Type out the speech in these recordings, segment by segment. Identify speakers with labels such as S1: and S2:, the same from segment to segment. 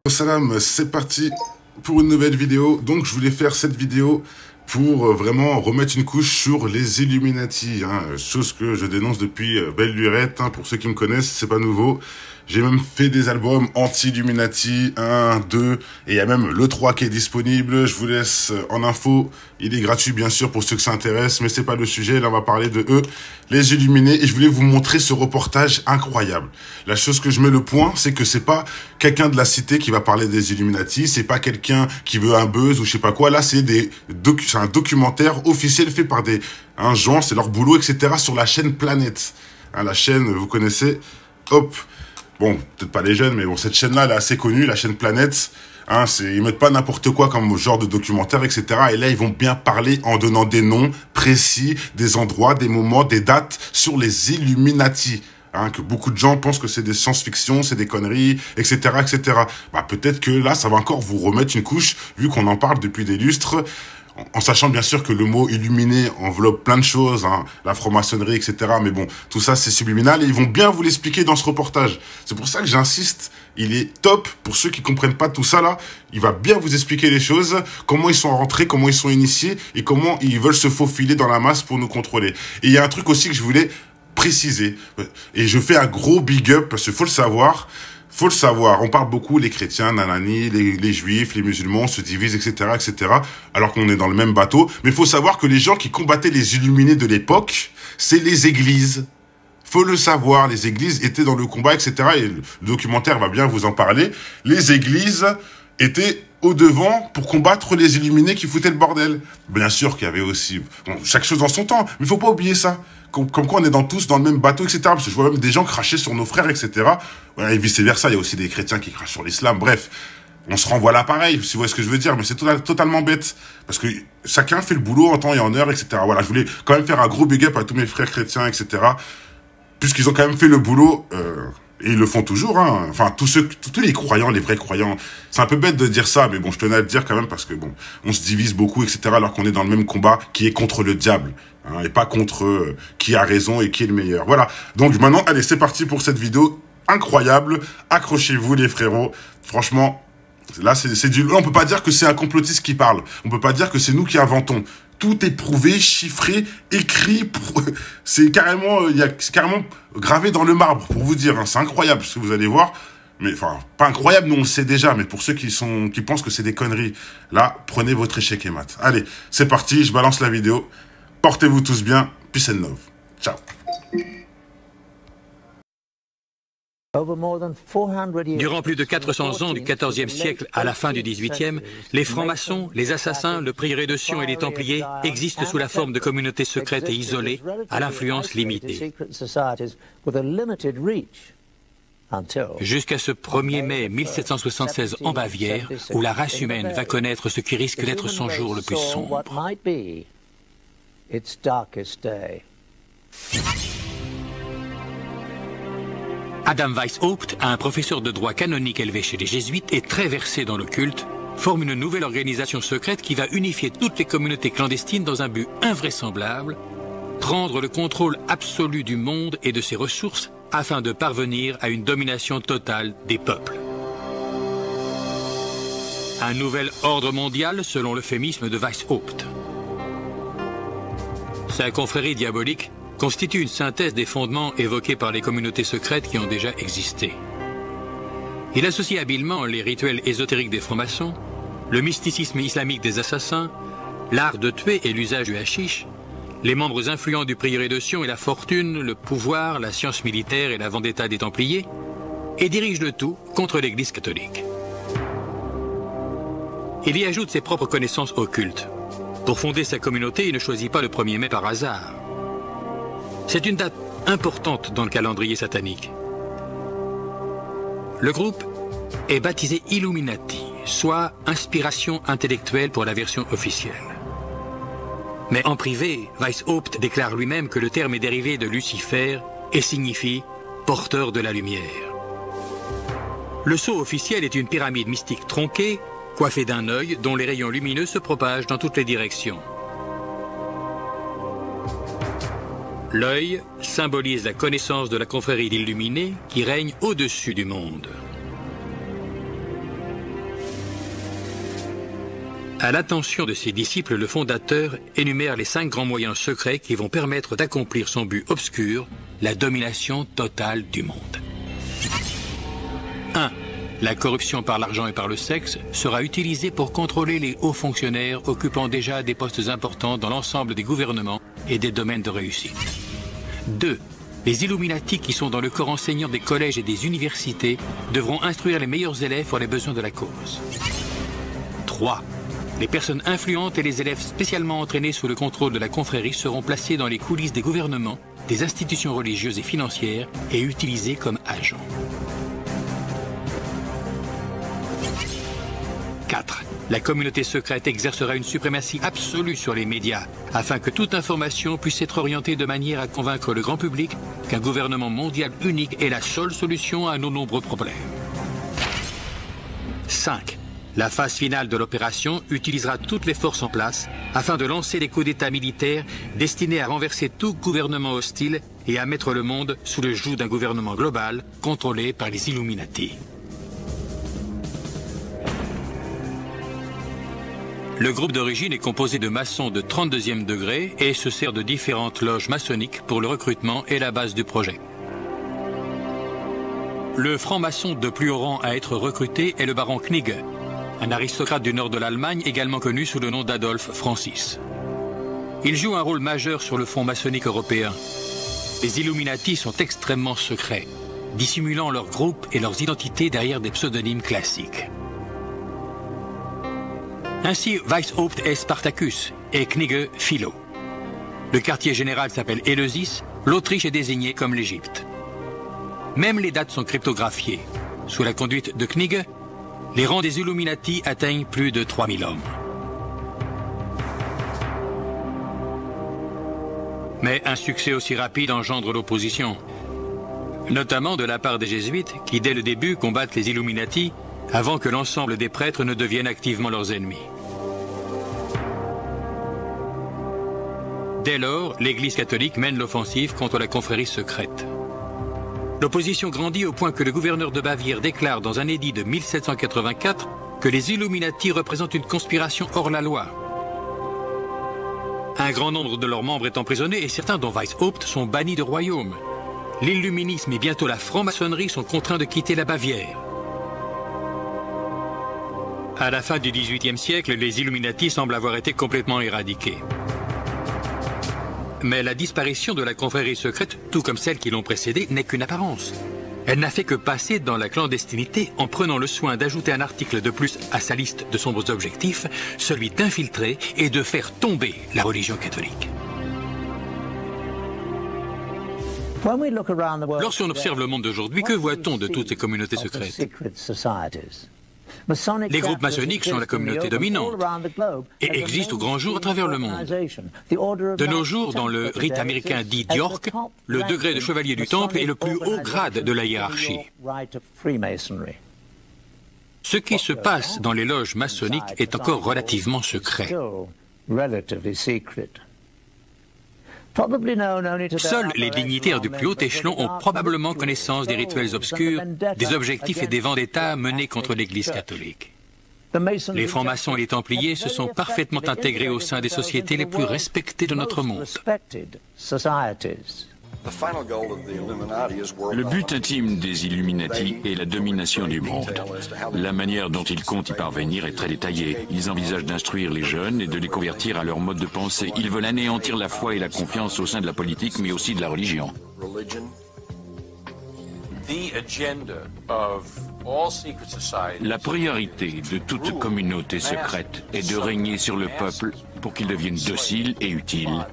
S1: Salam, c'est parti pour une nouvelle vidéo. Donc je voulais faire cette vidéo pour vraiment remettre une couche sur les Illuminati, chose que je dénonce depuis belle lurette, pour ceux qui me connaissent, c'est pas nouveau. J'ai même fait des albums anti-Illuminati, 1, 2, et il y a même le 3 qui est disponible. Je vous laisse en info. Il est gratuit, bien sûr, pour ceux que ça intéresse, mais c'est pas le sujet. Là, on va parler de eux, les Illuminés, et je voulais vous montrer ce reportage incroyable. La chose que je mets le point, c'est que c'est pas quelqu'un de la cité qui va parler des Illuminati, c'est pas quelqu'un qui veut un buzz ou je sais pas quoi. Là, c'est un documentaire officiel fait par des gens, c'est leur boulot, etc., sur la chaîne Planète. La chaîne, vous connaissez, hop. Bon, peut-être pas les jeunes, mais bon, cette chaîne-là, elle est assez connue, la chaîne Planète. Ils mettent pas n'importe quoi comme genre de documentaire, etc. Et là, ils vont bien parler en donnant des noms précis, des endroits, des moments, des dates sur les Illuminati. Que beaucoup de gens pensent que c'est des science-fiction, c'est des conneries, etc., etc. Peut-être que là, ça va encore vous remettre une couche, vu qu'on en parle depuis des lustres, en sachant bien sûr que le mot illuminé enveloppe plein de choses, la franc-maçonnerie, etc. Mais bon, tout ça c'est subliminal et ils vont bien vous l'expliquer dans ce reportage. C'est pour ça que j'insiste, il est top pour ceux qui comprennent pas tout ça là. Il va bien vous expliquer les choses, comment ils sont rentrés, comment ils sont initiés et comment ils veulent se faufiler dans la masse pour nous contrôler. Et il y a un truc aussi que je voulais préciser, et je fais un gros big up parce qu'il faut le savoir. Faut le savoir, on parle beaucoup, les chrétiens, nanani, les juifs, les musulmans se divisent, etc., etc., alors qu'on est dans le même bateau. Mais il faut savoir que les gens qui combattaient les illuminés de l'époque, c'est les églises. Faut le savoir, les églises étaient dans le combat, etc., et le documentaire va bien vous en parler. Les églises étaient au devant pour combattre les illuminés qui foutaient le bordel. Bien sûr qu'il y avait aussi chaque chose dans son temps, mais il faut pas oublier ça. Comme quoi on est tous dans le même bateau, etc. Parce que je vois même des gens cracher sur nos frères, etc. Et vice-versa, il y a aussi des chrétiens qui crachent sur l'islam. Bref, on se renvoie l'appareil, si vous voyez ce que je veux dire. Mais c'est totalement bête. Parce que chacun fait le boulot en temps et en heure, etc. Voilà, je voulais quand même faire un gros big up à tous mes frères chrétiens, etc. Puisqu'ils ont quand même fait le boulot... Et ils le font toujours, Enfin, tous les croyants, les vrais croyants. C'est un peu bête de dire ça, mais bon, je tenais à le dire quand même parce que bon, on se divise beaucoup, etc. Alors qu'on est dans le même combat qui est contre le diable, et pas contre qui a raison et qui est le meilleur. Voilà. Donc maintenant, allez, c'est parti pour cette vidéo incroyable. Accrochez-vous, les frérots. Franchement, là, on peut pas dire que c'est un complotiste qui parle. On peut pas dire que c'est nous qui inventons. Tout est prouvé, chiffré, écrit. C'est carrément gravé dans le marbre, pour vous dire. C'est incroyable ce que vous allez voir. Mais enfin, pas incroyable, nous on le sait déjà. Mais pour ceux qui pensent que c'est des conneries, là, prenez votre échec et mat. Allez, c'est parti, je balance la vidéo. Portez-vous tous bien. Peace and love. Ciao.
S2: Durant plus de 400 ans du XIVe siècle à la fin du XVIIIe, les francs-maçons, les assassins, le prieuré de Sion et les templiers existent sous la forme de communautés secrètes et isolées, à l'influence limitée. Jusqu'à ce 1er mai 1776 en Bavière, où la race humaine va connaître ce qui risque d'être son jour le plus sombre. Adam Weishaupt, un professeur de droit canonique élevé chez les jésuites et très versé dans l'occulte, forme une nouvelle organisation secrète qui va unifier toutes les communautés clandestines dans un but invraisemblable, prendre le contrôle absolu du monde et de ses ressources afin de parvenir à une domination totale des peuples. Un nouvel ordre mondial selon l'euphémisme de Weishaupt. Sa confrérie diabolique constitue une synthèse des fondements évoqués par les communautés secrètes qui ont déjà existé. Il associe habilement les rituels ésotériques des francs-maçons, le mysticisme islamique des assassins, l'art de tuer et l'usage du hashish, les membres influents du prieuré de Sion et la fortune, le pouvoir, la science militaire et la vendetta des Templiers, et dirige le tout contre l'Église catholique. Il y ajoute ses propres connaissances occultes. Pour fonder sa communauté, il ne choisit pas le 1er mai par hasard. C'est une date importante dans le calendrier satanique. Le groupe est baptisé Illuminati, soit inspiration intellectuelle pour la version officielle. Mais en privé, Weishaupt déclare lui-même que le terme est dérivé de Lucifer et signifie porteur de la lumière. Le sceau officiel est une pyramide mystique tronquée, coiffée d'un œil dont les rayons lumineux se propagent dans toutes les directions. L'œil symbolise la connaissance de la confrérie d'illuminés qui règne au-dessus du monde. À l'attention de ses disciples, le fondateur énumère les 5 grands moyens secrets qui vont permettre d'accomplir son but obscur, la domination totale du monde. 1. La corruption par l'argent et par le sexe sera utilisée pour contrôler les hauts fonctionnaires occupant déjà des postes importants dans l'ensemble des gouvernements et des domaines de réussite. 2. Les Illuminati qui sont dans le corps enseignant des collèges et des universités devront instruire les meilleurs élèves pour les besoins de la cause. 3. Les personnes influentes et les élèves spécialement entraînés sous le contrôle de la confrérie seront placés dans les coulisses des gouvernements, des institutions religieuses et financières et utilisés comme agents. 4. La communauté secrète exercera une suprématie absolue sur les médias, afin que toute information puisse être orientée de manière à convaincre le grand public qu'un gouvernement mondial unique est la seule solution à nos nombreux problèmes. 5. La phase finale de l'opération utilisera toutes les forces en place afin de lancer des coups d'État militaires destinés à renverser tout gouvernement hostile et à mettre le monde sous le joug d'un gouvernement global contrôlé par les Illuminati. Le groupe d'origine est composé de maçons de 32e degré et se sert de différentes loges maçonniques pour le recrutement et la base du projet. Le franc-maçon de plus haut rang à être recruté est le baron Knigge, un aristocrate du nord de l'Allemagne également connu sous le nom d'Adolf Francis. Il joue un rôle majeur sur le front maçonnique européen. Les Illuminati sont extrêmement secrets, dissimulant leurs groupes et leurs identités derrière des pseudonymes classiques. Ainsi, Weishaupt est Spartacus et Knigge Philo. Le quartier général s'appelle Éleusis, l'Autriche est désignée comme l'Égypte. Même les dates sont cryptographiées. Sous la conduite de Knigge, les rangs des Illuminati atteignent plus de 3000 hommes. Mais un succès aussi rapide engendre l'opposition, notamment de la part des jésuites qui, dès le début, combattent les Illuminati avant que l'ensemble des prêtres ne deviennent activement leurs ennemis. Dès lors, l'Église catholique mène l'offensive contre la confrérie secrète. L'opposition grandit au point que le gouverneur de Bavière déclare dans un édit de 1784 que les Illuminati représentent une conspiration hors la loi. Un grand nombre de leurs membres est emprisonné et certains, dont Weishaupt, sont bannis de royaume. L'illuminisme et bientôt la franc-maçonnerie sont contraints de quitter la Bavière. À la fin du XVIIIe siècle, les Illuminati semblent avoir été complètement éradiqués. Mais la disparition de la confrérie secrète, tout comme celles qui l'ont précédée, n'est qu'une apparence. Elle n'a fait que passer dans la clandestinité en prenant le soin d'ajouter un article de plus à sa liste de sombres objectifs, celui d'infiltrer et de faire tomber la religion catholique. Lorsqu'on observe le monde d'aujourd'hui, que voit-on de toutes ces communautés secrètes? Les groupes maçonniques sont la communauté dominante et existent au grand jour à travers le monde. De nos jours, dans le rite américain dit d'York, le degré de chevalier du temple est le plus haut grade de la hiérarchie. Ce qui se passe dans les loges maçonniques est encore relativement secret. Seuls les dignitaires du plus haut échelon ont probablement connaissance des rituels obscurs, des objectifs et des vendettas menés contre l'Église catholique. Les francs-maçons et les templiers se sont parfaitement intégrés au sein des sociétés les plus respectées de notre monde.
S3: Le but intime des Illuminati est la domination du monde. La manière dont ils comptent y parvenir est très détaillée. Ils envisagent d'instruire les jeunes et de les convertir à leur mode de pensée. Ils veulent anéantir la foi et la confiance au sein de la politique, mais aussi de la religion. La priorité de toute communauté secrète est de régner sur le peuple pour qu'il devienne docile et utile,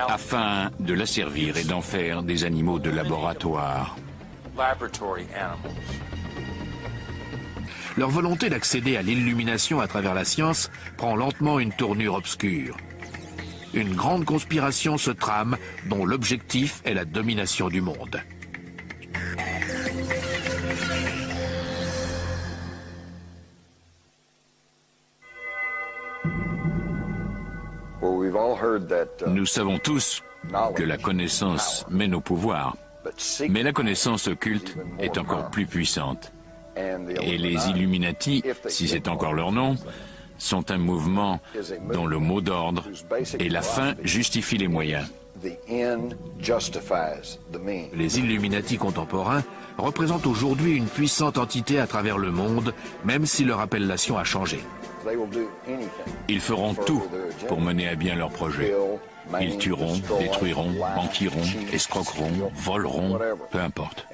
S3: afin de l'asservir et d'en faire des animaux de laboratoire.
S4: Leur volonté d'accéder à l'illumination à travers la science prend lentement une tournure obscure. Une grande conspiration se trame dont l'objectif est la domination du monde.
S3: Nous savons tous que la connaissance mène au pouvoir, mais la connaissance occulte est encore plus puissante. Et les Illuminati, si c'est encore leur nom, sont un mouvement dont le mot d'ordre est la fin justifie les moyens.
S4: Les Illuminati contemporains représentent aujourd'hui une puissante entité à travers le monde, même si leur appellation a changé.
S3: Ils feront tout pour mener à bien leur projet. Ils tueront, détruiront, mentiront, escroqueront, voleront, peu importe.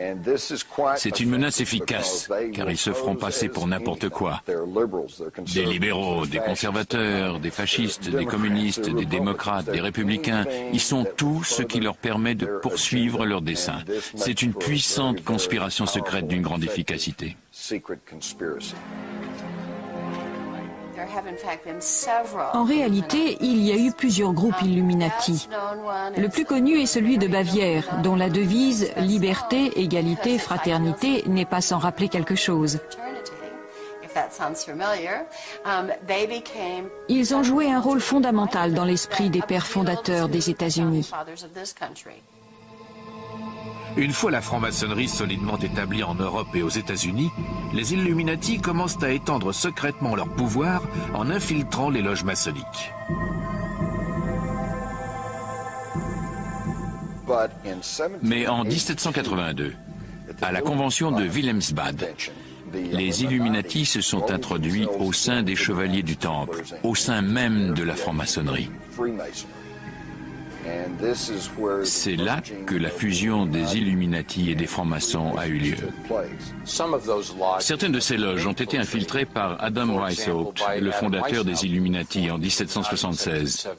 S3: C'est une menace efficace, car ils se feront passer pour n'importe quoi. Des libéraux, des conservateurs, des fascistes, des communistes, des démocrates, des républicains, ils sont tout ce qui leur permet de poursuivre leurs desseins. C'est une puissante conspiration secrète d'une grande efficacité.
S5: En réalité, il y a eu plusieurs groupes Illuminati. Le plus connu est celui de Bavière, dont la devise « Liberté, égalité, fraternité » n'est pas sans rappeler quelque chose. Ils ont joué un rôle fondamental dans l'esprit des pères fondateurs des États-Unis.
S4: Une fois la franc-maçonnerie solidement établie en Europe et aux États-Unis, les Illuminati commencent à étendre secrètement leur pouvoir en infiltrant les loges maçonniques.
S3: Mais en 1782, à la convention de Wilhelmsbad, les Illuminati se sont introduits au sein des Chevaliers du Temple, au sein même de la franc-maçonnerie. C'est là que la fusion des Illuminati et des francs-maçons a eu lieu. Certaines de ces loges ont été infiltrées par Adam Weishaupt, le fondateur des Illuminati en 1776.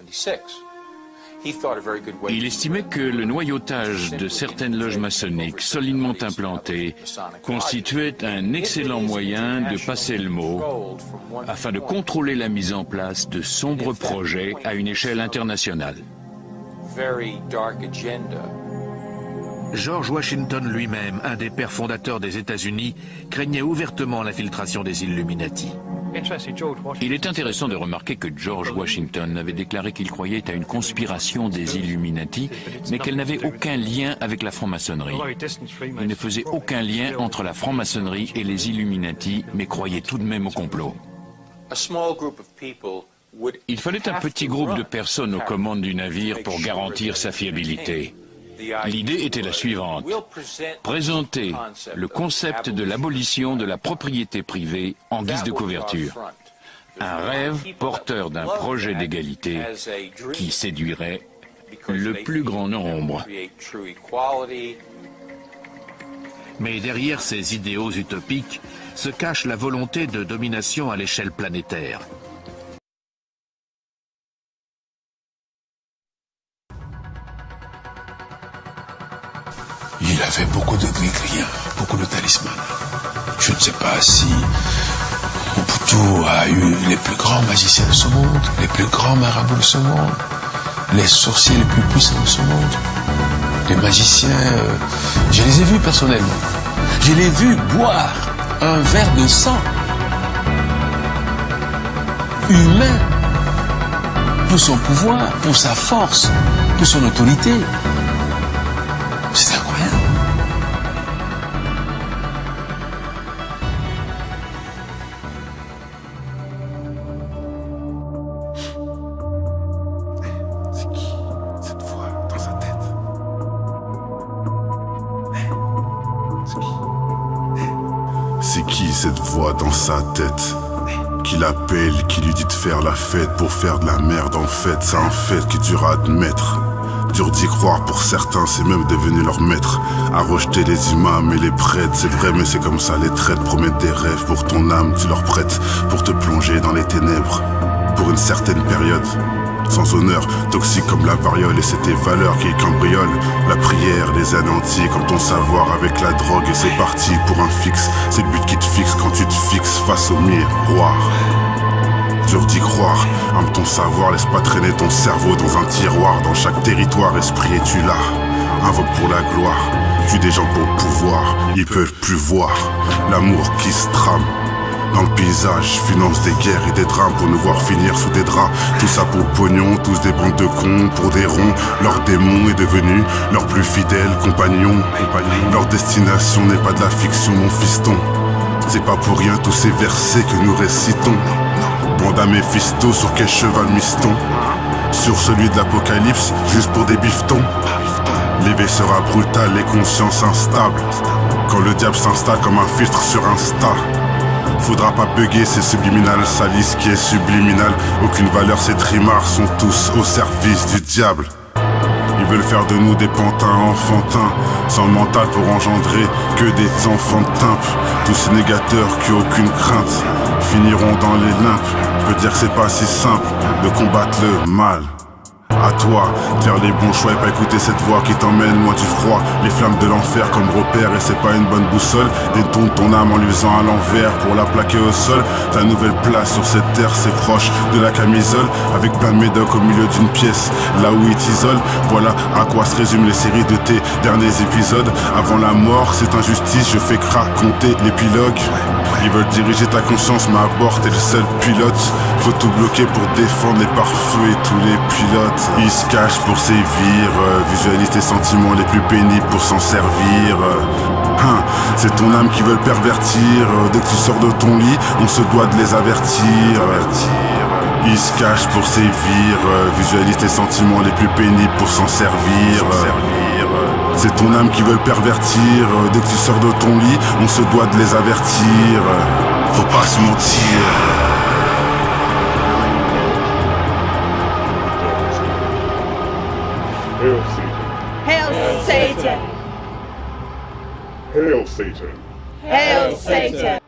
S3: Il estimait que le noyautage de certaines loges maçonniques solidement implantées constituait un excellent moyen de passer le mot afin de contrôler la mise en place de sombres projets à une échelle internationale.
S4: George Washington lui-même, un des pères fondateurs des États-Unis, craignait ouvertement l'infiltration des Illuminati.
S3: Il est intéressant de remarquer que George Washington avait déclaré qu'il croyait à une conspiration des Illuminati, mais qu'elle n'avait aucun lien avec la franc-maçonnerie. Il ne faisait aucun lien entre la franc-maçonnerie et les Illuminati, mais croyait tout de même au complot. Il fallait un petit groupe de personnes aux commandes du navire pour garantir sa fiabilité. L'idée était la suivante: présenter le concept de l'abolition de la propriété privée en guise de couverture. Un rêve porteur d'un projet d'égalité qui séduirait le plus grand nombre.
S4: Mais derrière ces idéaux utopiques se cache la volonté de domination à l'échelle planétaire.
S6: Il avait beaucoup de gris-griens, beaucoup de talismans. Je ne sais pas si Mobutu a eu les plus grands magiciens de ce monde, les plus grands marabouts de ce monde, les sorciers les plus puissants de ce monde. Les magiciens, je les ai vus personnellement. Je les ai vus boire un verre de sang humain pour son pouvoir, pour sa force, pour son autorité. C'est incroyable.
S1: C'est qui cette voix dans sa tête? C'est qui cette voix dans sa tête? Qui l'appelle, qui lui dit de faire la fête pour faire de la merde en fait. C'est un fait qui dure à admettre. Dur d'y croire pour certains, c'est même devenu leur maître. À rejeter les imams et les prêtres, c'est vrai mais c'est comme ça. Les traites promettent des rêves pour ton âme, tu leur prêtes pour te plonger dans les ténèbres. Pour une certaine période, sans honneur, toxique comme la variole. Et c'est tes valeurs qui cambriolent la prière, les anéantis comme ton savoir avec la drogue. Et c'est parti pour un fixe, c'est le but qui te fixe quand tu te fixes face au miroir. Dur d'y croire, âme ton savoir, laisse pas traîner ton cerveau dans un tiroir. Dans chaque territoire, esprit es-tu là? Invoque pour la gloire, tue des gens pour le pouvoir. Ils peuvent plus voir l'amour qui se trame dans le paysage, finance des guerres et des drames pour nous voir finir sous des draps. Tout ça pour le pognon, tous des bandes de cons pour des ronds. Leur démon est devenu leur plus fidèle compagnon. Leur destination n'est pas de la fiction, mon fiston. C'est pas pour rien tous ces versets que nous récitons. Non. Demande à Méphisto sur quel cheval miston. Sur celui de l'apocalypse, juste pour des bifetons. L'éveil sera brutal, les consciences instables. Quand le diable s'installe comme un filtre sur Insta. Faudra pas bugger, c'est subliminal. Salisse qui est subliminal. Aucune valeur, ces trimards sont tous au service du diable. Ils veulent faire de nous des pantins enfantins, sans mental pour engendrer que des enfants de timpe. Tous ces négateurs qui ont aucune crainte finiront dans les limpes. Je peux dire que c'est pas si simple de combattre le mal. À toi de faire les bons choix et pas écouter cette voix qui t'emmène loin du froid. Les flammes de l'enfer comme repère et c'est pas une bonne boussole. Détourne ton âme en lui faisant à l'envers pour la plaquer au sol. Ta nouvelle place sur cette terre c'est proche de la camisole. Avec plein de médocs au milieu d'une pièce, là où il t'isole. Voilà à quoi se résument les séries de tes derniers épisodes. Avant la mort c'est injustice, je fais raconter l'épilogue. Ils veulent diriger ta conscience mais à bord t'es le seul pilote. Faut tout bloquer pour défendre les pare-feux et tous les pilotes. Ils se cachent pour sévir, visualise tes sentiments les plus pénibles pour s'en servir. C'est ton âme qui veut le pervertir. Dès que tu sors de ton lit, on se doit de les avertir. Ils se cachent pour sévir, visualise tes sentiments les plus pénibles pour s'en servir. C'est ton âme qui veut le pervertir. Dès que tu sors de ton lit, on se doit de les avertir. Faut pas se mentir.
S7: Hail Satan!
S8: Hail Satan!
S7: Hail Satan!